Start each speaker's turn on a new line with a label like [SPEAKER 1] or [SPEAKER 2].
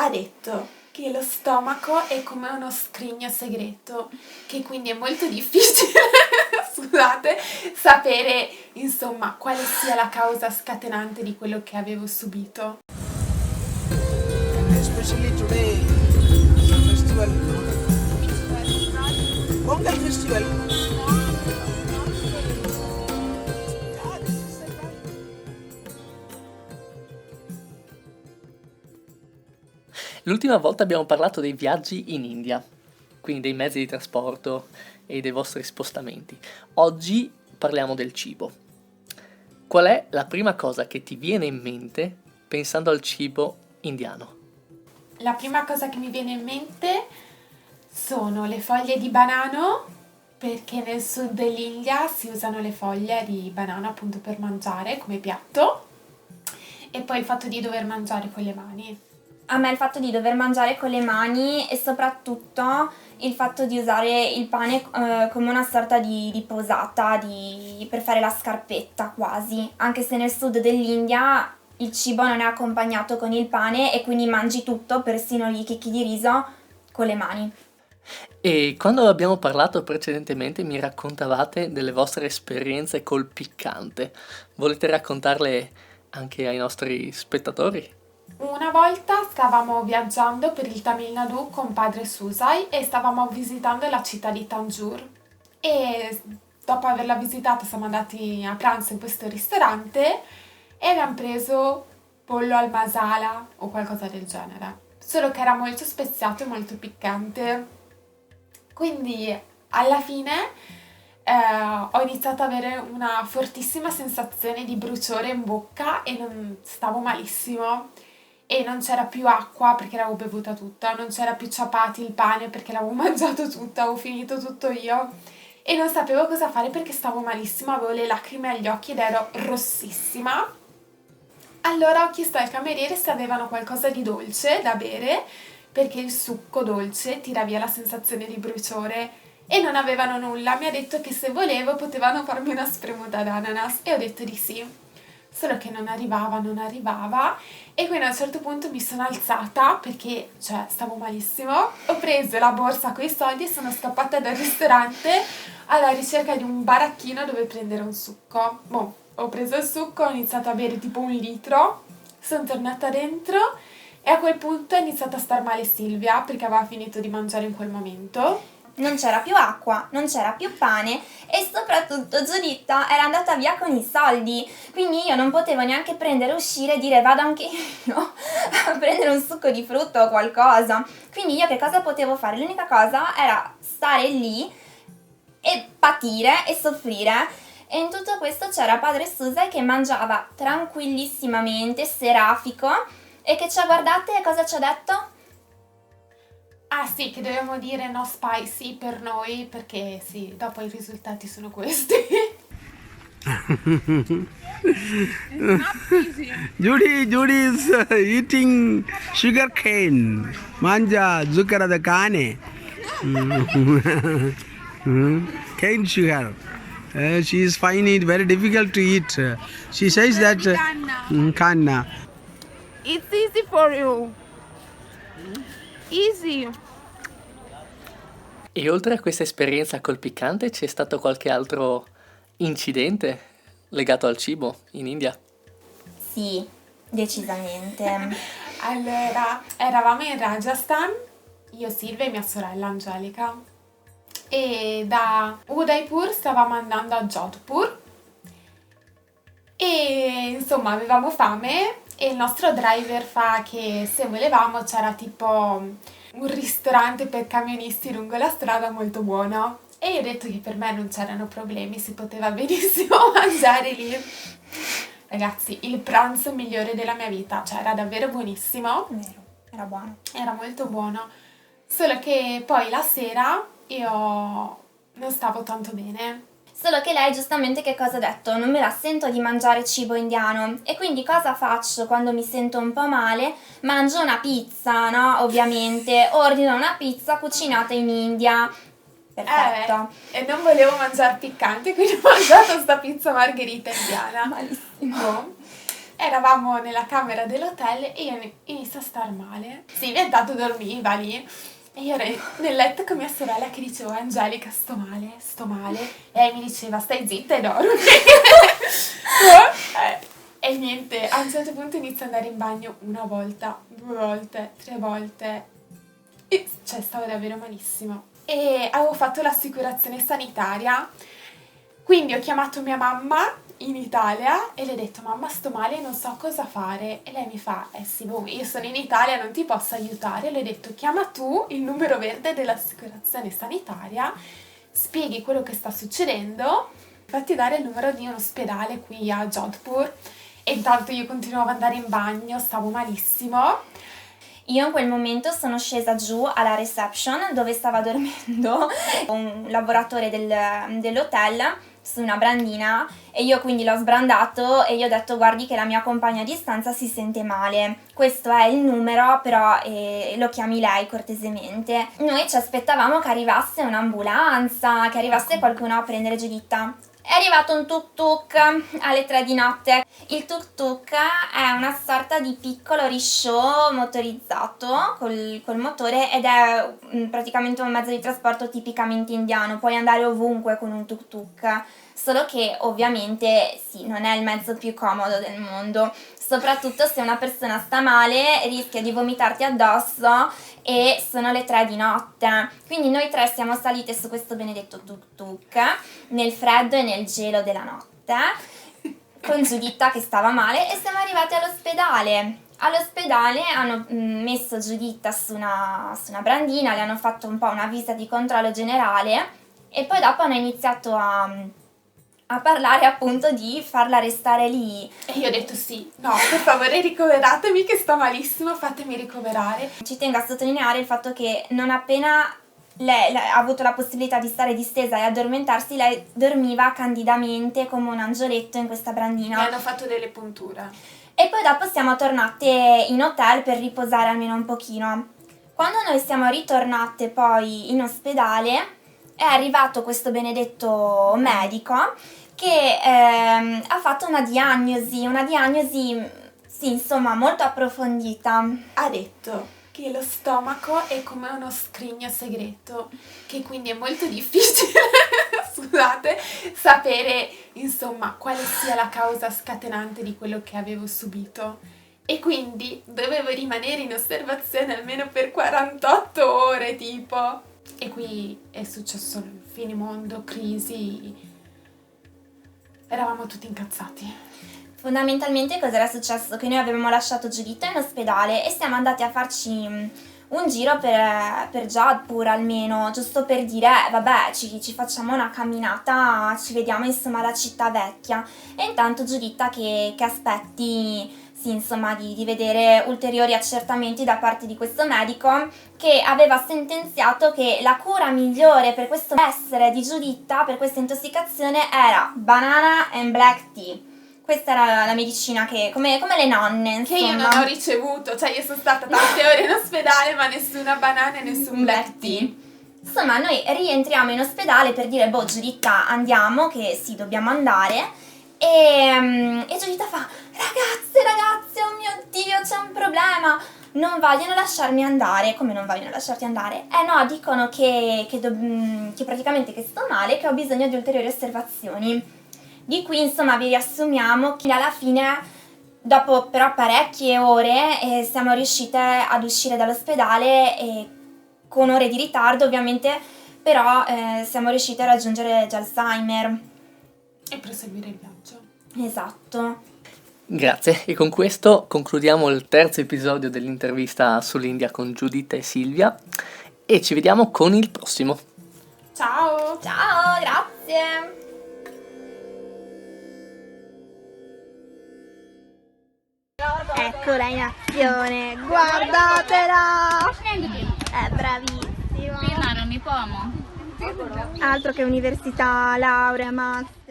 [SPEAKER 1] ha detto che lo stomaco è come uno scrigno segreto, che quindi è molto difficile, scusate, sapere insomma quale sia la causa scatenante di quello che avevo subito.
[SPEAKER 2] Especially today, festival, Pongal festival.
[SPEAKER 3] L'ultima volta abbiamo parlato dei viaggi in India, quindi dei mezzi di trasporto e dei vostri spostamenti. Oggi parliamo del cibo. Qual è la prima cosa che ti viene in mente pensando al cibo indiano?
[SPEAKER 1] La prima cosa che mi viene in mente sono le foglie di banano, perché nel sud dell'India si usano le foglie di banano appunto per mangiare come piatto, e poi il fatto di dover mangiare con le mani.
[SPEAKER 4] A me il fatto di dover mangiare con le mani e soprattutto il fatto di usare il pane come una sorta di posata per fare la scarpetta quasi, anche se nel sud dell'India il cibo non è accompagnato con il pane e quindi mangi tutto, persino gli chicchi di riso, con le mani.
[SPEAKER 3] E quando abbiamo parlato precedentemente mi raccontavate delle vostre esperienze col piccante. Volete raccontarle anche ai nostri spettatori?
[SPEAKER 1] Una volta stavamo viaggiando per il Tamil Nadu con padre Susai e stavamo visitando la città di Tanjore, e dopo averla visitata siamo andati a pranzo in questo ristorante e abbiamo preso pollo al masala o qualcosa del genere, solo che era molto speziato e molto piccante, quindi alla fine ho iniziato ad avere una fortissima sensazione di bruciore in bocca e stavo malissimo. E non c'era più acqua perché l'avevo bevuta tutta, non c'era più ciapati il pane perché l'avevo mangiato tutta, avevo finito tutto io e non sapevo cosa fare perché stavo malissimo, avevo le lacrime agli occhi ed ero rossissima. Allora ho chiesto al cameriere se avevano qualcosa di dolce da bere, perché il succo dolce tira via la sensazione di bruciore, e non avevano nulla. Mi ha detto che se volevo potevano farmi una spremuta d'ananas e ho detto di sì. Solo che non arrivava e quindi a un certo punto mi sono alzata perché, stavo malissimo, ho preso la borsa con i soldi e sono scappata dal ristorante alla ricerca di un baracchino dove prendere un succo. Ho preso il succo, ho iniziato a bere tipo 1 litro, sono tornata dentro e a quel punto è iniziata a star male Silvia perché aveva finito di mangiare in quel momento.
[SPEAKER 4] Non c'era più acqua, non c'era più pane e soprattutto Giuditta era andata via con i soldi, quindi io non potevo neanche uscire e dire vado anche io a prendere un succo di frutta o qualcosa. Quindi io che cosa potevo fare? L'unica cosa era stare lì e patire e soffrire. E in tutto questo c'era padre Susa che mangiava tranquillissimamente, serafico, e che ci ha guardate e cosa ci ha detto?
[SPEAKER 1] Ah sì, che dobbiamo dire no spicy per noi, perché sì, dopo i risultati sono questi.
[SPEAKER 2] Judy is eating sugar cane. Manja zucchero da cane. Cane sugar. She is finding it very difficult to eat. She says that canna.
[SPEAKER 5] It's easy for you. Easy.
[SPEAKER 3] E oltre a questa esperienza col piccante c'è stato qualche altro incidente legato al cibo in India?
[SPEAKER 4] Sì, decisamente.
[SPEAKER 1] Allora, eravamo in Rajasthan, io, Silvia e mia sorella Angelica, e da Udaipur stavamo andando a Jodhpur e insomma avevamo fame e il nostro driver fa che se volevamo c'era tipo un ristorante per camionisti lungo la strada molto buono, e io ho detto che per me non c'erano problemi, si poteva benissimo mangiare lì. Ragazzi, il pranzo migliore della mia vita, era davvero buonissimo.
[SPEAKER 4] Vero, era buono.
[SPEAKER 1] Era molto buono, solo che poi la sera io non stavo tanto bene.
[SPEAKER 4] Solo che lei giustamente che cosa ha detto? Non me la sento di mangiare cibo indiano e quindi cosa faccio quando mi sento un po' male? Mangio una pizza, no? Ovviamente, ordino una pizza cucinata in India. Perfetto.
[SPEAKER 1] E non volevo mangiare piccante, quindi ho mangiato sta pizza margherita indiana.
[SPEAKER 4] Malissimo.
[SPEAKER 1] Eravamo nella camera dell'hotel e io inizio a star male. Silvia intanto dormiva lì. E io ero nel letto con mia sorella che dicevo: Angelica, sto male, sto male. E lei mi diceva: stai zitta e dormi. E niente, a un certo punto inizio ad andare in bagno una volta, 2 volte, 3 volte. E cioè stavo davvero malissimo. E avevo fatto l'assicurazione sanitaria. Quindi ho chiamato mia mamma in Italia e le ho detto: mamma, sto male, non so cosa fare. E lei mi fa: sì, boh, io sono in Italia, non ti posso aiutare. Le ho detto: chiama tu il numero verde dell'assicurazione sanitaria, spieghi quello che sta succedendo, fatti dare il numero di un ospedale qui a Jodhpur. E intanto io continuavo ad andare in bagno, stavo malissimo.
[SPEAKER 4] Io in quel momento sono scesa giù alla reception dove stava dormendo un lavoratore dell'hotel su una brandina, e io quindi l'ho sbrandato e gli ho detto: guardi che la mia compagna di stanza si sente male, questo è il numero, però lo chiami lei cortesemente. Noi ci aspettavamo che arrivasse un'ambulanza, che arrivasse qualcuno a prendere Giuditta. È arrivato un tuk-tuk alle 3 di notte. Il tuk-tuk è una sorta di piccolo risciò motorizzato col motore ed è praticamente un mezzo di trasporto tipicamente indiano. Puoi andare ovunque con un tuk-tuk, solo che ovviamente sì, non è il mezzo più comodo del mondo. Soprattutto se una persona sta male, rischia di vomitarti addosso e sono le 3 di notte. Quindi noi 3 siamo salite su questo benedetto tuk-tuk nel freddo e nel gelo della notte con Giuditta che stava male e siamo arrivate all'ospedale. All'ospedale hanno messo Giuditta su una brandina, le hanno fatto un po' una visita di controllo generale e poi dopo hanno iniziato a parlare appunto di farla restare lì.
[SPEAKER 1] E io ho detto: sì, no, per favore ricoveratemi che sto malissimo, fatemi ricoverare.
[SPEAKER 4] Ci tengo a sottolineare il fatto che non appena lei ha avuto la possibilità di stare distesa e addormentarsi, lei dormiva candidamente come un angioletto in questa
[SPEAKER 1] Mi
[SPEAKER 4] brandina.
[SPEAKER 1] hanno fatto delle punture.
[SPEAKER 4] E poi dopo siamo tornate in hotel per riposare almeno un pochino. Quando noi siamo ritornate poi in ospedale è arrivato questo benedetto medico che ha fatto una diagnosi, sì, insomma, molto approfondita.
[SPEAKER 1] Ha detto che lo stomaco è come uno scrigno segreto, che quindi è molto difficile, scusate, sapere insomma quale sia la causa scatenante di quello che avevo subito. E quindi dovevo rimanere in osservazione almeno per 48 ore tipo. E qui è successo il finimondo, crisi, eravamo tutti incazzati.
[SPEAKER 4] Fondamentalmente cosa era successo? Che noi avevamo lasciato Giuditta in ospedale e siamo andati a farci un giro per Jodhpur almeno, giusto per dire vabbè ci facciamo una camminata, ci vediamo insomma la città vecchia. E intanto Giuditta che aspetti sì, insomma di vedere ulteriori accertamenti da parte di questo medico che aveva sentenziato che la cura migliore per questo essere di Giuditta, per questa intossicazione, era banana and black tea. Questa era la medicina che, come le nonne, insomma.
[SPEAKER 1] Che io non ho ricevuto, cioè io sono stata tante ore in ospedale ma nessuna banana e nessun black tea.
[SPEAKER 4] Insomma, noi rientriamo in ospedale per dire: boh, Giuditta, andiamo, che sì, dobbiamo andare. E Giuditta fa: ragazze, oh mio Dio, c'è un problema. Non vogliono lasciarmi andare. Come non vogliono lasciarti andare? No, dicono che praticamente che sto male, che ho bisogno di ulteriori osservazioni. Di qui, insomma, vi riassumiamo che alla fine, dopo però parecchie ore, siamo riuscite ad uscire dall'ospedale e con ore di ritardo, ovviamente, però siamo riuscite a raggiungere Jalsaimer.
[SPEAKER 1] E proseguire il viaggio.
[SPEAKER 4] Esatto.
[SPEAKER 3] Grazie, e con questo concludiamo il terzo episodio dell'intervista sull'India con Giuditta e Silvia e ci vediamo con il prossimo.
[SPEAKER 1] Ciao!
[SPEAKER 4] Ciao, grazie!
[SPEAKER 6] Eccola in azione, guardatela! È bravissima! Altro che università, laurea, master.